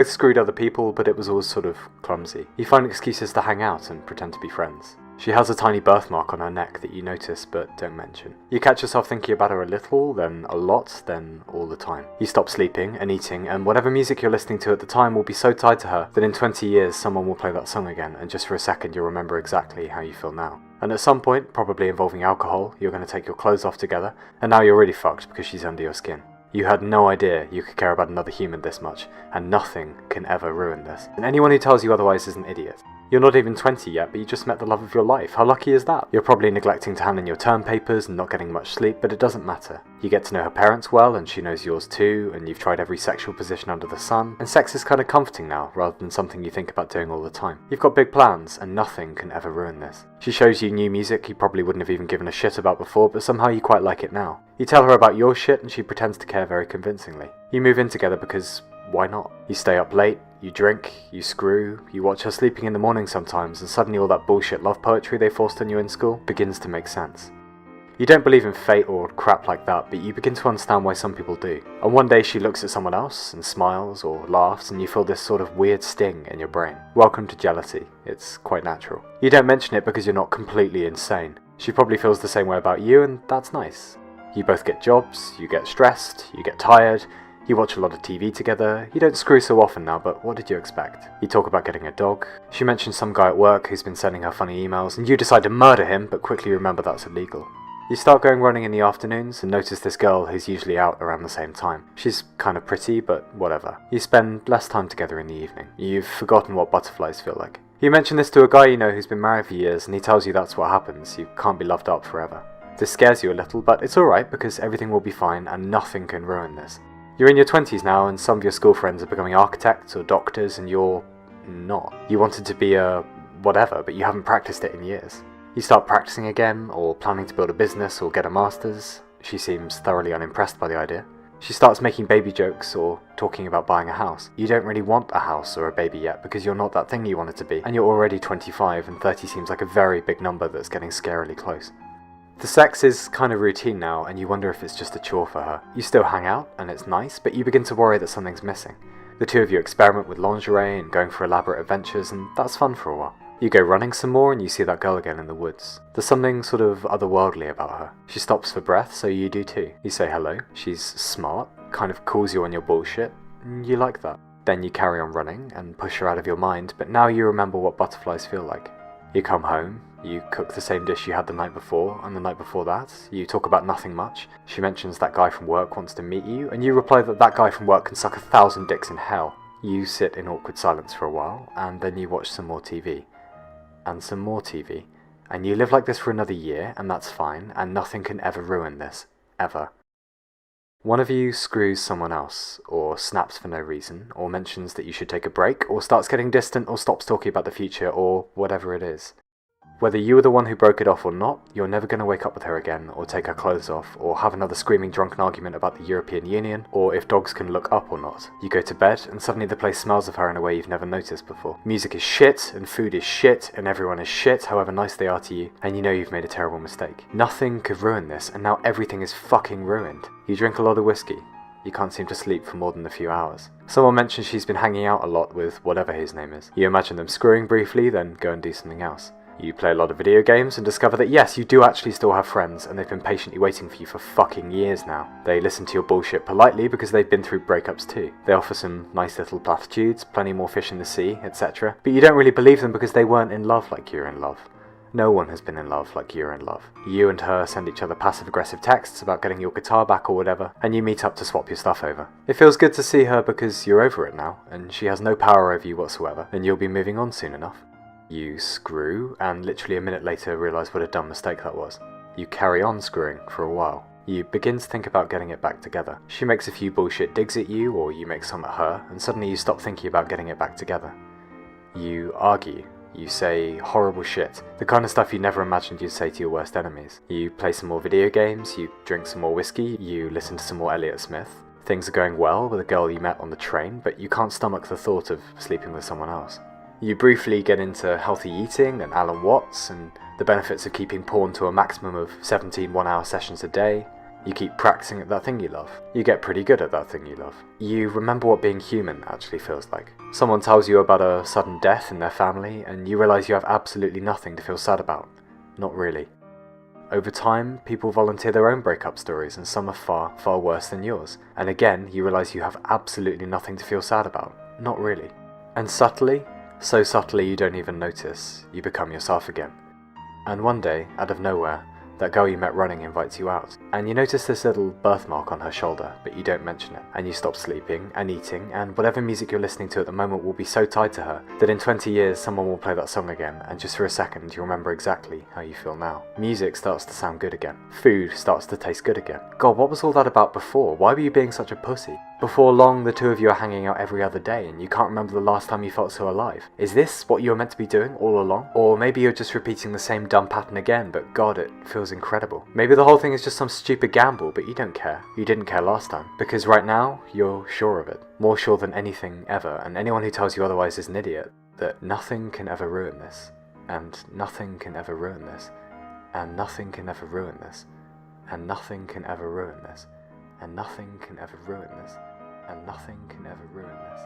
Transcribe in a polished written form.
Both screwed other people, but it was always sort of clumsy. You find excuses to hang out and pretend to be friends. She has a tiny birthmark on her neck that you notice but don't mention. You catch yourself thinking about her a little, then a lot, then all the time. You stop sleeping and eating, and whatever music you're listening to at the time will be so tied to her that in 20 years someone will play that song again, and just for a second you'll remember exactly how you feel now. And at some point, probably involving alcohol, you're going to take your clothes off together, and now you're really fucked because she's under your skin. You had no idea you could care about another human this much, and nothing can ever ruin this. And anyone who tells you otherwise is an idiot. You're not even 20 yet, but you just met the love of your life. How lucky is that? You're probably neglecting to hand in your term papers and not getting much sleep, but it doesn't matter. You get to know her parents well, and she knows yours too, and you've tried every sexual position under the sun, and sex is kind of comforting now, rather than something you think about doing all the time. You've got big plans, and nothing can ever ruin this. She shows you new music you probably wouldn't have even given a shit about before, but somehow you quite like it now. You tell her about your shit, and she pretends to care very convincingly. You move in together because why not? You stay up late, you drink, you screw, you watch her sleeping in the morning sometimes, and suddenly all that bullshit love poetry they forced on you in school begins to make sense. You don't believe in fate or crap like that, but you begin to understand why some people do. And one day she looks at someone else and smiles or laughs, and you feel this sort of weird sting in your brain. Welcome to jealousy. It's quite natural. You don't mention it because you're not completely insane. She probably feels the same way about you, and that's nice. You both get jobs, you get stressed, you get tired, you watch a lot of TV together. You don't screw so often now, but what did you expect? You talk about getting a dog. She mentions some guy at work who's been sending her funny emails, and you decide to murder him, but quickly remember that's illegal. You start going running in the afternoons and notice this girl who's usually out around the same time. She's kind of pretty, but whatever. You spend less time together in the evening. You've forgotten what butterflies feel like. You mention this to a guy you know who's been married for years, and he tells you that's what happens. You can't be loved up forever. This scares you a little, but it's alright because everything will be fine and nothing can ruin this. You're in your 20s now, and some of your school friends are becoming architects or doctors, and you're not. You wanted to be a whatever, but you haven't practiced it in years. You start practicing again, or planning to build a business or get a master's. She seems thoroughly unimpressed by the idea. She starts making baby jokes or talking about buying a house. You don't really want a house or a baby yet because you're not that thing you wanted to be, and you're already 25, and 30 seems like a very big number that's getting scarily close. The sex is kind of routine now, and you wonder if it's just a chore for her. You still hang out, and it's nice, but you begin to worry that something's missing. The two of you experiment with lingerie and going for elaborate adventures, and that's fun for a while. You go running some more, and you see that girl again in the woods. There's something sort of otherworldly about her. She stops for breath, so you do too. You say hello. She's smart, kind of calls you on your bullshit, and you like that. Then you carry on running, and push her out of your mind, but now you remember what butterflies feel like. You come home, you cook the same dish you had the night before, and the night before that. You talk about nothing much. She mentions that guy from work wants to meet you, and you reply that that guy from work can suck 1,000 dicks in hell. You sit in awkward silence for a while, and then you watch some more TV. And some more TV. And you live like this for another year, and that's fine, and nothing can ever ruin this. Ever. One of you screws someone else, or snaps for no reason, or mentions that you should take a break, or starts getting distant, or stops talking about the future, or whatever it is. Whether you were the one who broke it off or not, you're never going to wake up with her again, or take her clothes off, or have another screaming drunken argument about the European Union, or if dogs can look up or not. You go to bed, and suddenly the place smells of her in a way you've never noticed before. Music is shit, and food is shit, and everyone is shit, however nice they are to you, and you know you've made a terrible mistake. Nothing could ruin this, and now everything is fucking ruined. You drink a lot of whiskey. You can't seem to sleep for more than a few hours. Someone mentions she's been hanging out a lot with whatever his name is. You imagine them screwing briefly, then go and do something else. You play a lot of video games and discover that yes, you do actually still have friends, and they've been patiently waiting for you for fucking years now. They listen to your bullshit politely because they've been through breakups too. They offer some nice little platitudes, plenty more fish in the sea, etc. But you don't really believe them because they weren't in love like you're in love. No one has been in love like you're in love. You and her send each other passive-aggressive texts about getting your guitar back or whatever, and you meet up to swap your stuff over. It feels good to see her because you're over it now, and she has no power over you whatsoever, and you'll be moving on soon enough. You screw, and literally a minute later realise what a dumb mistake that was. You carry on screwing for a while. You begin to think about getting it back together. She makes a few bullshit digs at you, or you make some at her, and suddenly you stop thinking about getting it back together. You argue. You say horrible shit, the kind of stuff you never imagined you'd say to your worst enemies. You play some more video games, you drink some more whiskey, you listen to some more Elliott Smith. Things are going well with a girl you met on the train, but you can't stomach the thought of sleeping with someone else. You briefly get into healthy eating and Alan Watts and the benefits of keeping porn to a maximum of 17 one-hour sessions a day. You keep practicing at that thing you love. You get pretty good at that thing you love. You remember what being human actually feels like. Someone tells you about a sudden death in their family, and you realise you have absolutely nothing to feel sad about. Not really. Over time, people volunteer their own breakup stories, and some are far, far worse than yours. And again, you realise you have absolutely nothing to feel sad about. Not really. And subtly, so subtly you don't even notice, you become yourself again. And one day, out of nowhere, that girl you met running invites you out, and you notice this little birthmark on her shoulder, but you don't mention it, and you stop sleeping and eating, and whatever music you're listening to at the moment will be so tied to her that in 20 years someone will play that song again, and just for a second you'll remember exactly how you feel now. Music starts to sound good again. Food starts to taste good again. God, what was all that about before? Why were you being such a pussy? Before long, the two of you are hanging out every other day, and you can't remember the last time you felt so alive. Is this what you were meant to be doing all along? Or maybe you're just repeating the same dumb pattern again, but God, it feels incredible. Maybe the whole thing is just some stupid gamble, but you don't care. You didn't care last time. Because right now, you're sure of it. More sure than anything ever, and anyone who tells you otherwise is an idiot. That nothing can ever ruin this. And nothing can ever ruin this. And nothing can ever ruin this. And nothing can ever ruin this. And nothing can ever ruin this. And nothing can ever ruin this.